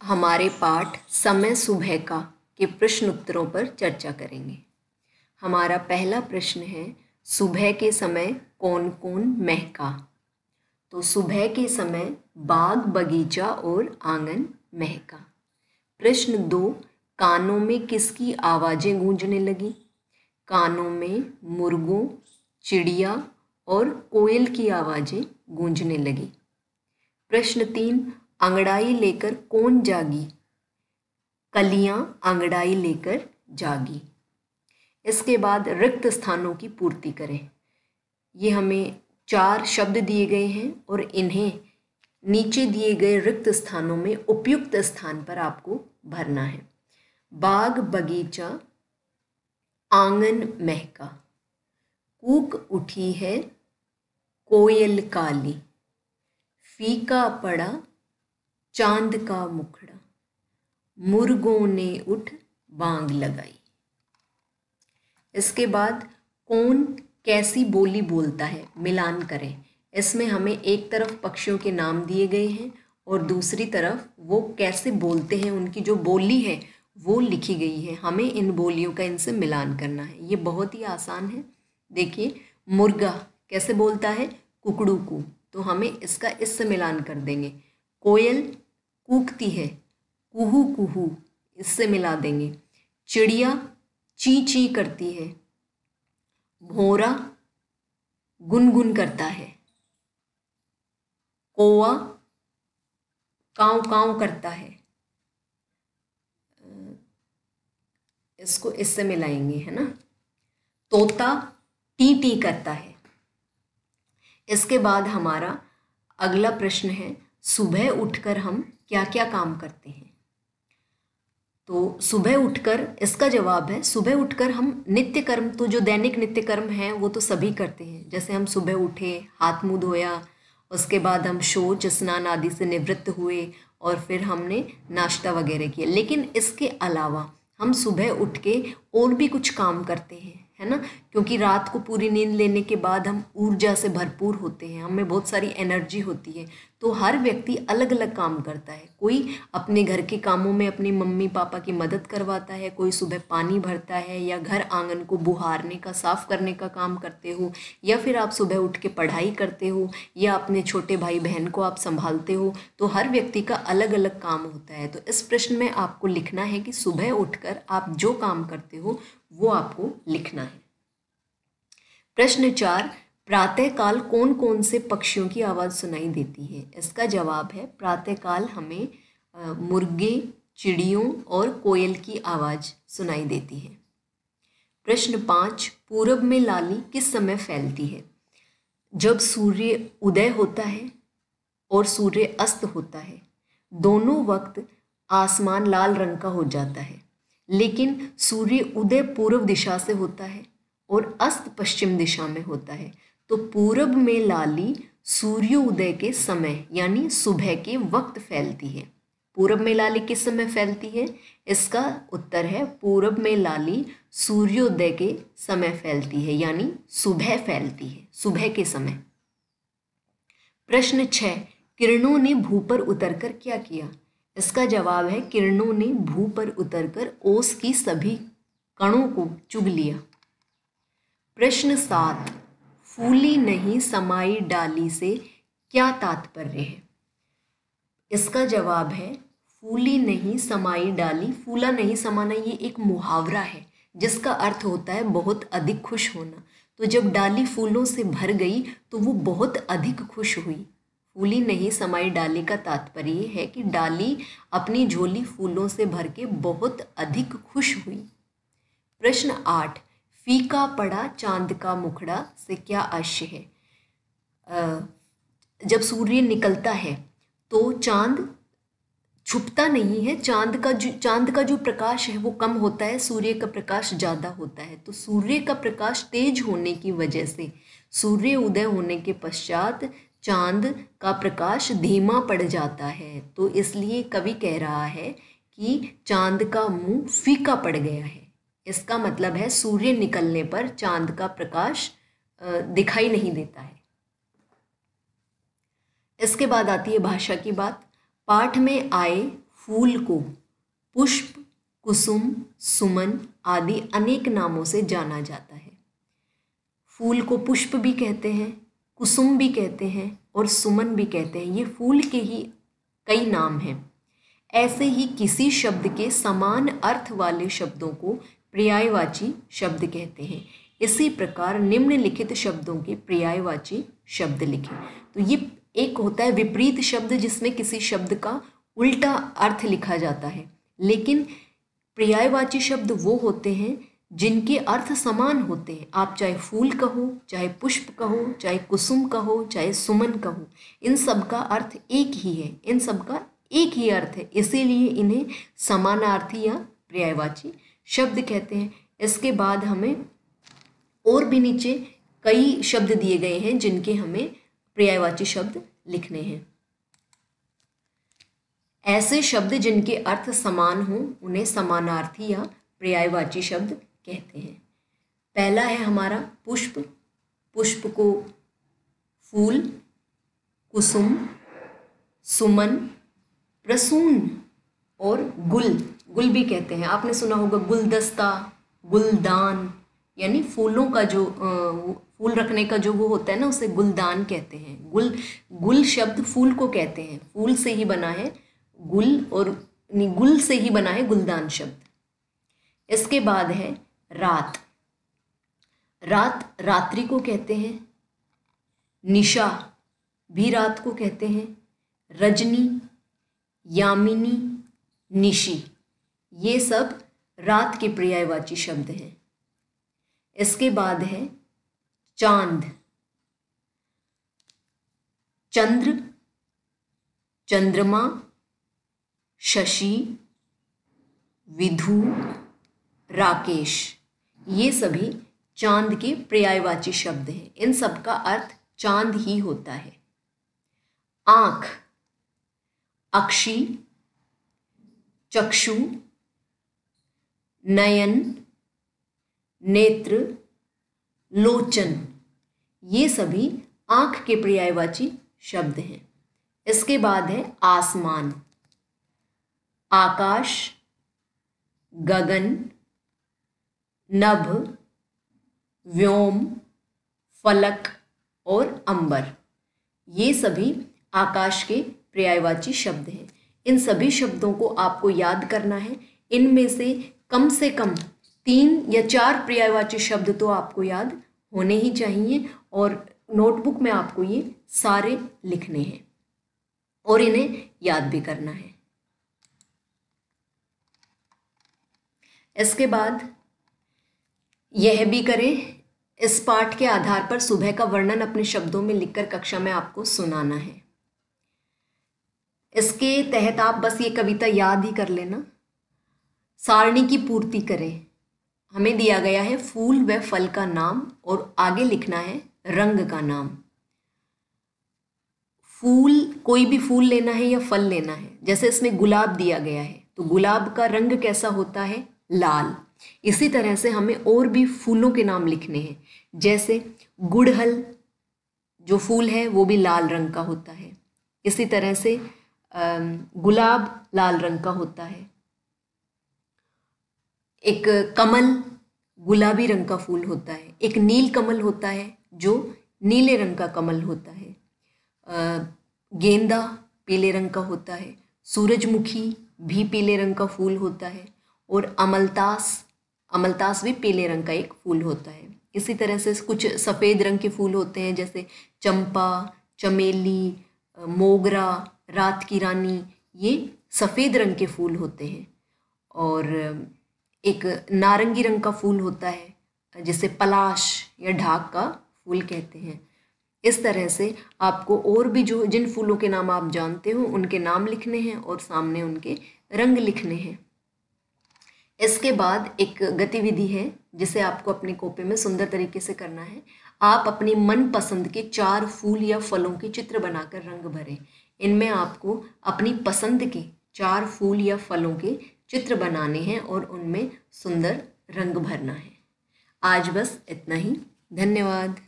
हमारे पाठ समय सुबह का के प्रश्न उत्तरों पर चर्चा करेंगे। हमारा पहला प्रश्न है, सुबह के समय कौन कौन महका? तो सुबह के समय बाग बगीचा और आंगन महका। प्रश्न 2, कानों में किसकी आवाज़ें गूंजने लगी? कानों में मुर्गों, चिड़िया और कोयल की आवाज़ें गूंजने लगी। प्रश्न 3, अंगड़ाई लेकर कौन जागी? कलियां अंगड़ाई लेकर जागी। इसके बाद रिक्त स्थानों की पूर्ति करें। ये हमें 4 शब्द दिए गए हैं और इन्हें नीचे दिए गए रिक्त स्थानों में उपयुक्त स्थान पर आपको भरना है। बाग बगीचा, आंगन महका, कूक उठी है कोयल काली, फीका पड़ा चांद का मुखड़ा, मुर्गों ने उठ बांग लगाई। इसके बाद कौन कैसी बोली बोलता है, मिलान करें। इसमें हमें एक तरफ पक्षियों के नाम दिए गए हैं और दूसरी तरफ वो कैसे बोलते हैं, उनकी जो बोली है वो लिखी गई है। हमें इन बोलियों का इनसे मिलान करना है। ये बहुत ही आसान है। देखिए, मुर्गा कैसे बोलता है? कुकड़ू कू, तो हमें इसका इससे मिलान कर देंगे। कोयल कूकती है कुहू कुहू, इससे मिला देंगे। चिड़िया ची ची करती है, भौरा गुनगुन करता है, कौवा कांव कांव करता है, इसको इससे मिलाएंगे, है ना। तोता टी टी करता है। इसके बाद हमारा अगला प्रश्न है, सुबह उठकर हम क्या क्या काम करते हैं? तो सुबह उठकर, इसका जवाब है, सुबह उठकर हम नित्य कर्म, तो जो दैनिक नित्य कर्म हैं वो तो सभी करते हैं। जैसे हम सुबह उठे, हाथ मुंह धोया, उसके बाद हम शौच स्नान आदि से निवृत्त हुए और फिर हमने नाश्ता वगैरह किया। लेकिन इसके अलावा हम सुबह उठ के और भी कुछ काम करते हैं, है ना, क्योंकि रात को पूरी नींद लेने के बाद हम ऊर्जा से भरपूर होते हैं, हमें बहुत सारी एनर्जी होती है। तो हर व्यक्ति अलग अलग काम करता है। कोई अपने घर के कामों में अपनी मम्मी पापा की मदद करवाता है, कोई सुबह पानी भरता है, या घर आंगन को बुहारने का, साफ करने का काम करते हो, या फिर आप सुबह उठ के पढ़ाई करते हो, या अपने छोटे भाई बहन को आप संभालते हो। तो हर व्यक्ति का अलग अलग काम होता है। तो इस प्रश्न में आपको लिखना है कि सुबह उठकर आप जो काम करते हो वो आपको लिखना है। प्रश्न 4, प्रातःकाल कौन कौन से पक्षियों की आवाज़ सुनाई देती है? इसका जवाब है, प्रातःकाल हमें मुर्गे, चिड़ियों और कोयल की आवाज़ सुनाई देती है। प्रश्न 5, पूरब में लाली किस समय फैलती है? जब सूर्य उदय होता है और सूर्य अस्त होता है, दोनों वक्त आसमान लाल रंग का हो जाता है। लेकिन सूर्य उदय पूर्व दिशा से होता है और अस्त पश्चिम दिशा में होता है। तो पूरब में लाली सूर्योदय के समय यानी सुबह के वक्त फैलती है। पूरब में लाली किस समय फैलती है? इसका उत्तर है, पूरब में लाली सूर्योदय के समय फैलती है, यानी सुबह फैलती है, सुबह के समय। प्रश्न 6, किरणों ने भू पर उतरकर क्या किया? इसका जवाब है, किरणों ने भू पर उतरकर ओस की सभी कणों को चुग लिया। प्रश्न 7, फूली नहीं समाई डाली से क्या तात्पर्य है? इसका जवाब है, फूली नहीं समाई डाली, फूला नहीं समाना, ये एक मुहावरा है जिसका अर्थ होता है बहुत अधिक खुश होना। तो जब डाली फूलों से भर गई तो वो बहुत अधिक खुश हुई। फूली नहीं समाई डाली का तात्पर्य ये है कि डाली अपनी झोली फूलों से भर के बहुत अधिक खुश हुई। प्रश्न 8, फीका पड़ा चांद का मुखड़ा से क्या आशय है? जब सूर्य निकलता है तो चांद छुपता नहीं है, चांद का जो प्रकाश है वो कम होता है, सूर्य का प्रकाश ज़्यादा होता है। तो सूर्य का प्रकाश तेज होने की वजह से सूर्य उदय होने के पश्चात चांद का प्रकाश धीमा पड़ जाता है। तो इसलिए कवि कह रहा है कि चांद का मुंह फीका पड़ गया है। इसका मतलब है सूर्य निकलने पर चांद का प्रकाश दिखाई नहीं देता है। इसके बाद आती है भाषा की बात। पाठ में आए फूल को पुष्प, कुसुम, सुमन आदि अनेक नामों से जाना जाता है। फूल को पुष्प भी कहते हैं, कुसुम भी कहते हैं और सुमन भी कहते हैं। ये फूल के ही कई नाम हैं। ऐसे ही किसी शब्द के समान अर्थ वाले शब्दों को पर्यायवाची शब्द कहते हैं। इसी प्रकार निम्नलिखित शब्दों के पर्यायवाची शब्द लिखें। तो ये एक होता है विपरीत शब्द, जिसमें किसी शब्द का उल्टा अर्थ लिखा जाता है। लेकिन पर्यायवाची शब्द वो होते हैं जिनके अर्थ समान होते हैं। आप चाहे फूल कहो, चाहे पुष्प कहो, चाहे कुसुम कहो, चाहे सुमन कहो, इन सब का अर्थ एक ही है, इन सब का एक ही अर्थ है। इसीलिए इन्हें समानार्थी या पर्यायवाची शब्द कहते हैं। इसके बाद हमें और भी नीचे कई शब्द दिए गए हैं जिनके हमें पर्यायवाची शब्द लिखने हैं। ऐसे शब्द जिनके अर्थ समान हों उन्हें समानार्थी या पर्यायवाची शब्द कहते हैं। पहला है हमारा पुष्प। पुष्प को फूल, कुसुम, सुमन, प्रसून और गुल भी कहते हैं। आपने सुना होगा गुलदस्ता, गुलदान, यानी फूलों का जो फूल रखने का जो वो होता है ना, उसे गुलदान कहते हैं। गुल शब्द फूल को कहते हैं। फूल से ही बना है गुल, और गुल से ही बना है गुलदान शब्द। इसके बाद है रात। रात रात्रि को कहते हैं। निशा भी रात को कहते हैं। रजनी, यामिनी, निशी, ये सब रात के पर्यायवाची शब्द हैं। इसके बाद है चांद। चंद्र, चंद्रमा, शशि, विधु, राकेश, ये सभी चांद के पर्यायवाची शब्द हैं। इन सब का अर्थ चांद ही होता है। आँख, अक्षी, चक्षु, नयन, नेत्र, लोचन, ये सभी आँख के पर्यायवाची शब्द हैं। इसके बाद है आसमान। आकाश, गगन, नभ, व्योम, फलक और अंबर, ये सभी आकाश के पर्यायवाची शब्द हैं। इन सभी शब्दों को आपको याद करना है। इनमें से कम 3 या 4 पर्यायवाची शब्द तो आपको याद होने ही चाहिए, और नोटबुक में आपको ये सारे लिखने हैं और इन्हें याद भी करना है। इसके बाद यह भी करें, इस पाठ के आधार पर सुबह का वर्णन अपने शब्दों में लिखकर कक्षा में आपको सुनाना है। इसके तहत आप बस ये कविता याद ही कर लेना। सारणी की पूर्ति करें। हमें दिया गया है फूल व फल का नाम और आगे लिखना है रंग का नाम। फूल, कोई भी फूल लेना है या फल लेना है। जैसे इसमें गुलाब दिया गया है, तो गुलाब का रंग कैसा होता है? लाल। इसी तरह से हमें और भी फूलों के नाम लिखने हैं। जैसे गुड़हल जो फूल है वो भी लाल रंग का होता है। इसी तरह से गुलाब लाल रंग का होता है। एक कमल गुलाबी रंग का फूल होता है। एक नील कमल होता है जो नीले रंग का कमल होता है। गेंदा पीले रंग का होता है। सूरजमुखी भी पीले रंग का फूल होता है। और अमलतास भी पीले रंग का एक फूल होता है। इसी तरह से कुछ सफ़ेद रंग के फूल होते हैं, जैसे चंपा, चमेली, मोगरा, रात की रानी, ये सफ़ेद रंग के फूल होते हैं। और एक नारंगी रंग का फूल होता है जिसे पलाश या ढाक का फूल कहते हैं। इस तरह से आपको और भी जो जिन फूलों के नाम आप जानते हो उनके नाम लिखने हैं और सामने उनके रंग लिखने हैं। इसके बाद एक गतिविधि है जिसे आपको अपनी कॉपी में सुंदर तरीके से करना है। आप अपनी मनपसंद के 4 फूल या फलों के चित्र बनाकर रंग भरें। इनमें आपको अपनी पसंद के 4 फूल या फलों के चित्र बनाने हैं और उनमें सुंदर रंग भरना है। आज बस इतना ही। धन्यवाद।